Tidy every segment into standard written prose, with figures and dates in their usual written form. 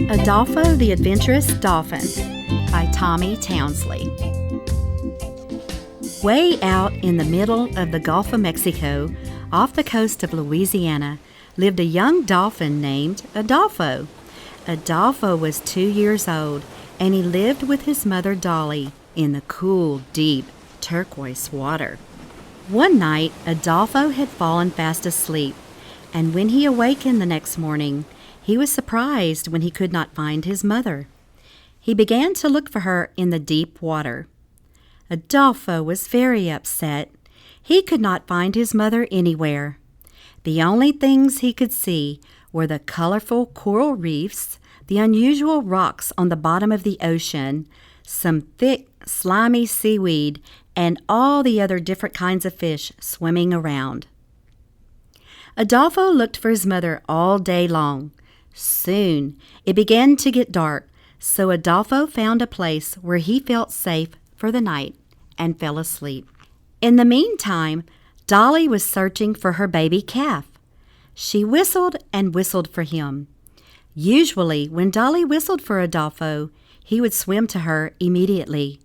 Adolpheaux the Adventurous Dolphin by Tommie Townsley. Way out in the middle of the Gulf of Mexico, off the coast of Louisiana, lived a young dolphin named Adolpheaux. Adolpheaux was 2 years old, and he lived with his mother Dolly in the cool, deep, turquoise water. One night, Adolpheaux had fallen fast asleep, and when he awakened the next morning, he was surprised when he could not find his mother. He began to look for her in the deep water. Adolpheaux was very upset. He could not find his mother anywhere. The only things he could see were the colorful coral reefs, the unusual rocks on the bottom of the ocean, some thick, slimy seaweed, and all the other different kinds of fish swimming around. Adolpheaux looked for his mother all day long. Soon it began to get dark, so Adolpheaux found a place where he felt safe for the night and fell asleep. In the meantime, Dolly was searching for her baby calf. She whistled and whistled for him. Usually, when Dolly whistled for Adolpheaux, he would swim to her immediately.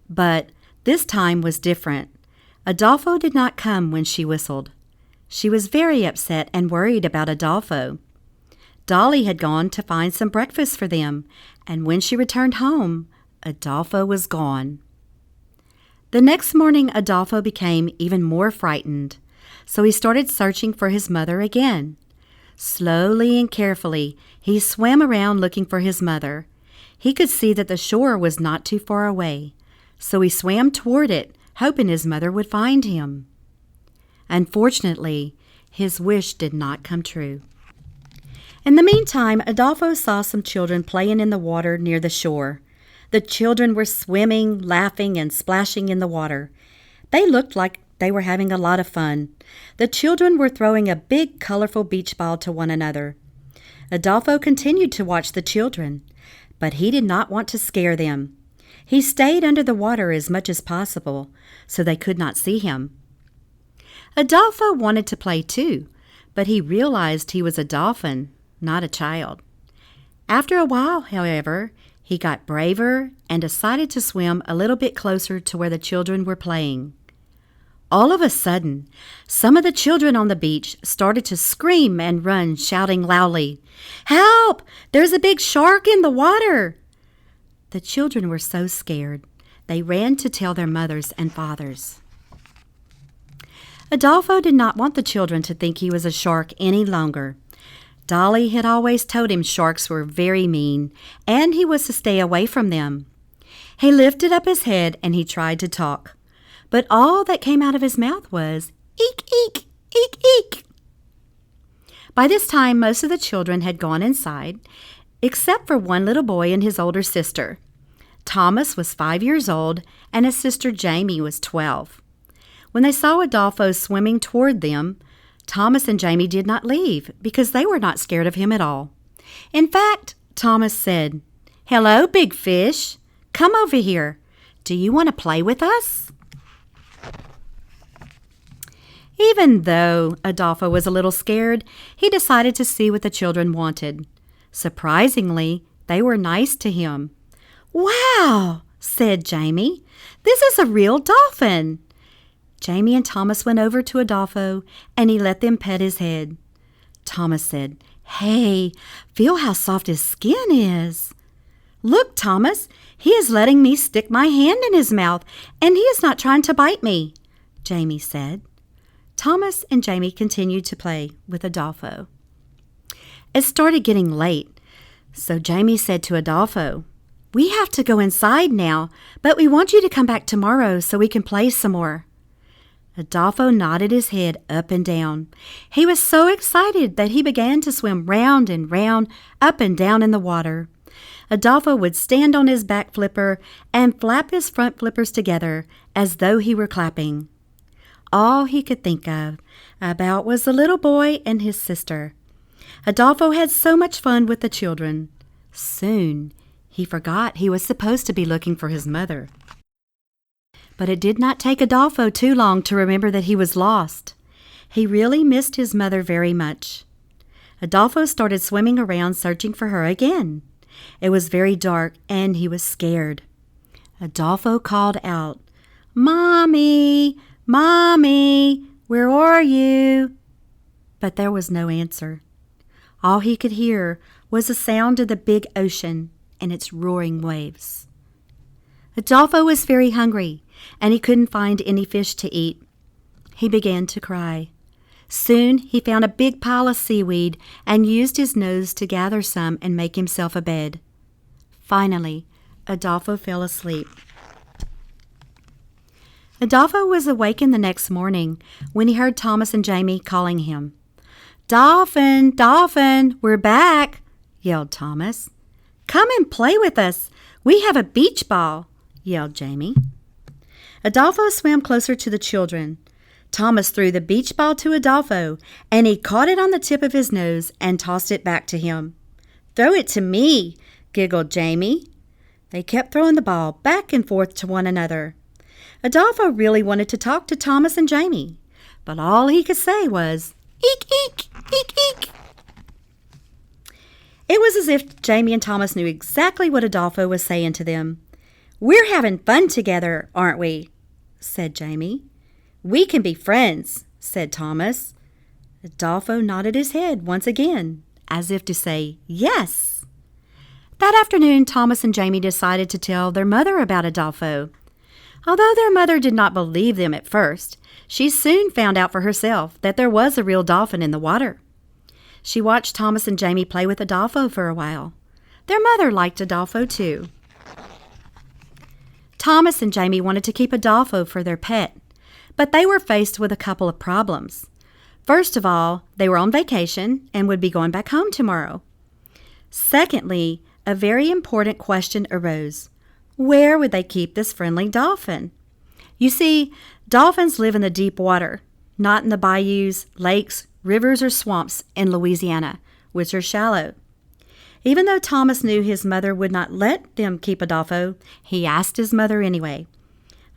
But this time was different. Adolpheaux did not come when she whistled. She was very upset and worried about Adolpheaux. Dolly had gone to find some breakfast for them, and when she returned home, Adolpheaux was gone. The next morning, Adolpheaux became even more frightened, so he started searching for his mother again. Slowly and carefully, he swam around looking for his mother. He could see that the shore was not too far away, so he swam toward it, hoping his mother would find him. Unfortunately, his wish did not come true. In the meantime, Adolpheaux saw some children playing in the water near the shore. The children were swimming, laughing, and splashing in the water. They looked like they were having a lot of fun. The children were throwing a big, colorful beach ball to one another. Adolpheaux continued to watch the children, but he did not want to scare them. He stayed under the water as much as possible, so they could not see him. Adolpheaux wanted to play too, but he realized he was a dolphin, not a child. After a while, however, he got braver and decided to swim a little bit closer to where the children were playing. All of a sudden, some of the children on the beach started to scream and run, shouting loudly, "Help! There's a big shark in the water!" The children were so scared, they ran to tell their mothers and fathers. Adolpheaux did not want the children to think he was a shark any longer. Dolly had always told him sharks were very mean, and he was to stay away from them. He lifted up his head and he tried to talk, but all that came out of his mouth was, "Eek, eek, eek, eek." By this time, most of the children had gone inside, except for one little boy and his older sister. Thomas was 5 years old, and his sister Jamie was 12. When they saw Adolpheaux swimming toward them, Thomas and Jamie did not leave because they were not scared of him at all. In fact, Thomas said, "Hello, big fish. Come over here. Do you want to play with us?" Even though Adolpheaux was a little scared, he decided to see what the children wanted. Surprisingly, they were nice to him. "Wow," said Jamie. "This is a real dolphin." Jamie and Thomas went over to Adolpheaux, and he let them pet his head. Thomas said, "Hey, feel how soft his skin is." "Look, Thomas, he is letting me stick my hand in his mouth, and he is not trying to bite me," Jamie said. Thomas and Jamie continued to play with Adolpheaux. It started getting late, so Jamie said to Adolpheaux, "We have to go inside now, but we want you to come back tomorrow so we can play some more." Adolpheaux nodded his head up and down. He was so excited that he began to swim round and round, up and down in the water. Adolpheaux would stand on his back flipper and flap his front flippers together as though he were clapping. All he could think about was the little boy and his sister. Adolpheaux had so much fun with the children. Soon, he forgot he was supposed to be looking for his mother. But it did not take Adolpheaux too long to remember that he was lost. He really missed his mother very much. Adolpheaux started swimming around searching for her again. It was very dark, and he was scared. Adolpheaux called out, "Mommy! Mommy! Where are you?" But there was no answer. All he could hear was the sound of the big ocean and its roaring waves. Adolpheaux was very hungry, and he couldn't find any fish to eat. He began to cry. Soon he found a big pile of seaweed and used his nose to gather some and make himself a bed. Finally, Adolpheaux fell asleep. Adolpheaux was awakened the next morning when he heard Thomas and Jamie calling him. "Dolphin, Dolphin, we're back," yelled Thomas. "Come and play with us. We have a beach ball," yelled Jamie. Adolpheaux swam closer to the children. Thomas threw the beach ball to Adolpheaux, and he caught it on the tip of his nose and tossed it back to him. "Throw it to me," giggled Jamie. They kept throwing the ball back and forth to one another. Adolpheaux really wanted to talk to Thomas and Jamie, but all he could say was, "Eek, eek, eek, eek." It was as if Jamie and Thomas knew exactly what Adolpheaux was saying to them. "We're having fun together, aren't we?" said Jamie. "We can be friends," said Thomas. Adolpheaux nodded his head once again, as if to say, "Yes." That afternoon, Thomas and Jamie decided to tell their mother about Adolpheaux. Although their mother did not believe them at first, she soon found out for herself that there was a real dolphin in the water. She watched Thomas and Jamie play with Adolpheaux for a while. Their mother liked Adolpheaux too. Thomas and Jamie wanted to keep Adolpheaux for their pet, but they were faced with a couple of problems. First of all, they were on vacation and would be going back home tomorrow. Secondly, a very important question arose. Where would they keep this friendly dolphin? You see, dolphins live in the deep water, not in the bayous, lakes, rivers, or swamps in Louisiana, which are shallow. Even though Thomas knew his mother would not let them keep Adolpheaux, he asked his mother anyway.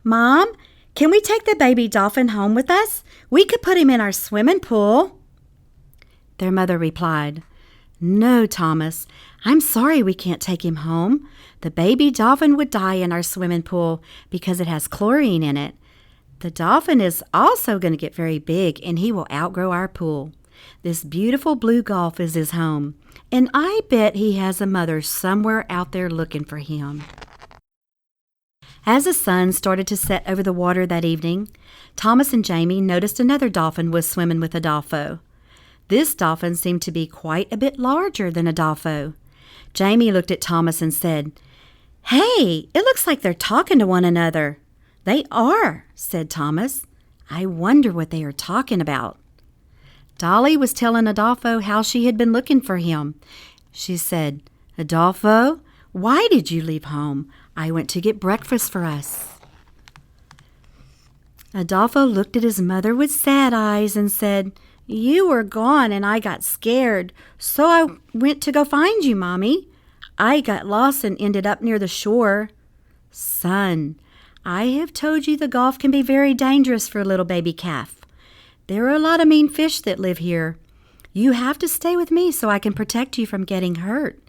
"Mom, can we take the baby dolphin home with us? We could put him in our swimming pool." Their mother replied, "No, Thomas, I'm sorry we can't take him home. The baby dolphin would die in our swimming pool because it has chlorine in it. The dolphin is also going to get very big and he will outgrow our pool. This beautiful blue Gulf is his home, and I bet he has a mother somewhere out there looking for him." As the sun started to set over the water that evening, Thomas and Jamie noticed another dolphin was swimming with Adolpheaux. This dolphin seemed to be quite a bit larger than Adolpheaux. Jamie looked at Thomas and said, "Hey, it looks like they're talking to one another." "They are," said Thomas. "I wonder what they are talking about." Dolly was telling Adolpheaux how she had been looking for him. She said, "Adolpheaux, why did you leave home? I went to get breakfast for us." Adolpheaux looked at his mother with sad eyes and said, "You were gone and I got scared, so I went to go find you, Mommy. I got lost and ended up near the shore." "Son, I have told you the Gulf can be very dangerous for a little baby calf. There are a lot of mean fish that live here. You have to stay with me so I can protect you from getting hurt.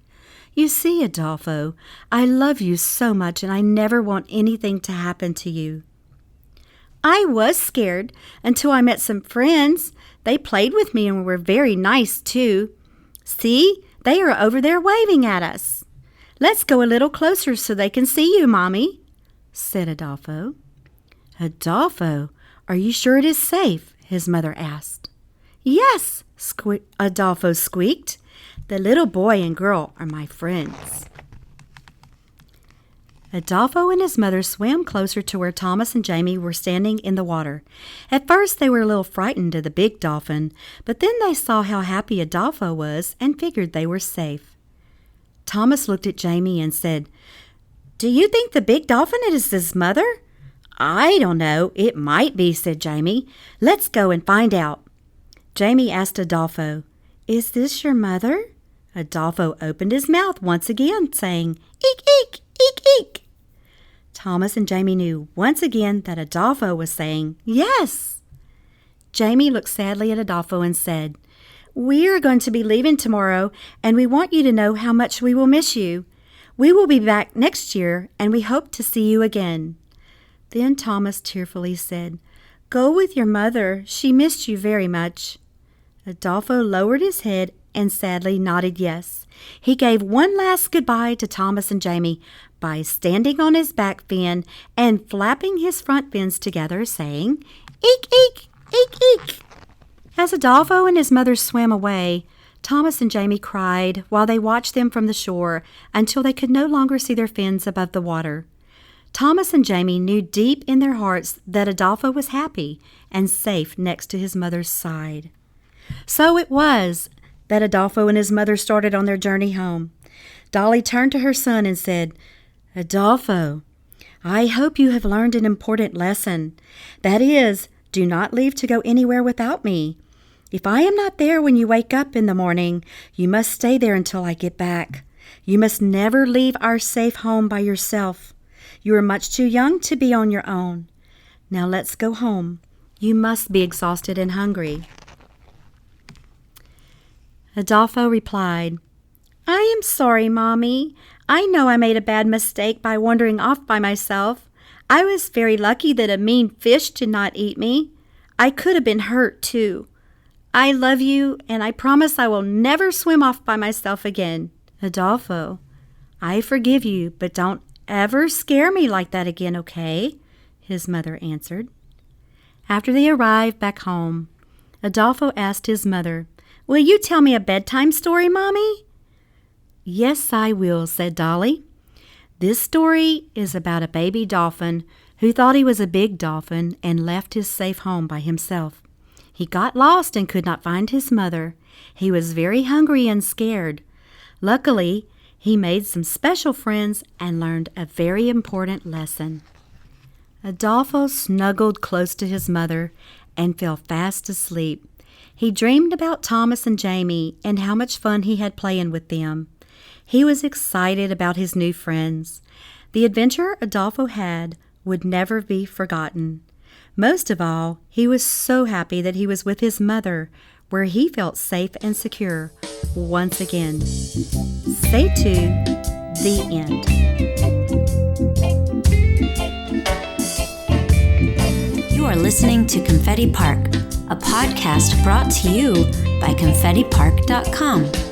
You see, Adolpheaux, I love you so much and I never want anything to happen to you." "I was scared until I met some friends. They played with me and were very nice too. See, they are over there waving at us. Let's go a little closer so they can see you, Mommy," said Adolpheaux. "Adolpheaux, are you sure it is safe?" his mother asked. "Yes," Adolpheaux squeaked. "The little boy and girl are my friends." Adolpheaux and his mother swam closer to where Thomas and Jamie were standing in the water. At first they were a little frightened of the big dolphin, but then they saw how happy Adolpheaux was and figured they were safe. Thomas looked at Jamie and said, "Do you think the big dolphin is his mother?" "I don't know. It might be," said Jamie. "Let's go and find out." Jamie asked Adolpheaux, "Is this your mother?" Adolpheaux opened his mouth once again, saying, "Eek, eek, eek, eek." Thomas and Jamie knew once again that Adolpheaux was saying yes. Jamie looked sadly at Adolpheaux and said, "We are going to be leaving tomorrow, and we want you to know how much we will miss you. We will be back next year, and we hope to see you again." Then Thomas tearfully said, "Go with your mother. She missed you very much." Adolpheaux lowered his head and sadly nodded yes. He gave one last goodbye to Thomas and Jamie by standing on his back fin and flapping his front fins together, saying, "Eek, eek, eek, eek." As Adolpheaux and his mother swam away, Thomas and Jamie cried while they watched them from the shore until they could no longer see their fins above the water. Thomas and Jamie knew deep in their hearts that Adolpheaux was happy and safe next to his mother's side. So it was that Adolpheaux and his mother started on their journey home. Dolly turned to her son and said, "Adolpheaux, I hope you have learned an important lesson. That is, do not leave to go anywhere without me. If I am not there when you wake up in the morning, you must stay there until I get back. You must never leave our safe home by yourself. You are much too young to be on your own. Now let's go home. You must be exhausted and hungry." Adolpheaux replied, "I am sorry, Mommy. I know I made a bad mistake by wandering off by myself. I was very lucky that a mean fish did not eat me. I could have been hurt, too. I love you, and I promise I will never swim off by myself again." "Adolpheaux, I forgive you, but don't ever scare me like that again, okay?" his mother answered. After they arrived back home, Adolpheaux asked his mother, "Will you tell me a bedtime story, Mommy?" "Yes, I will," said Dolly. "This story is about a baby dolphin who thought he was a big dolphin and left his safe home by himself. He got lost and could not find his mother. He was very hungry and scared. Luckily, he made some special friends and learned a very important lesson." Adolpheaux snuggled close to his mother and fell fast asleep. He dreamed about Thomas and Jamie and how much fun he had playing with them. He was excited about his new friends. The adventure Adolpheaux had would never be forgotten. Most of all, he was so happy that he was with his mother, where he felt safe and secure once again. Stay tuned. The end. You are listening to Confetti Park, a podcast brought to you by ConfettiPark.com.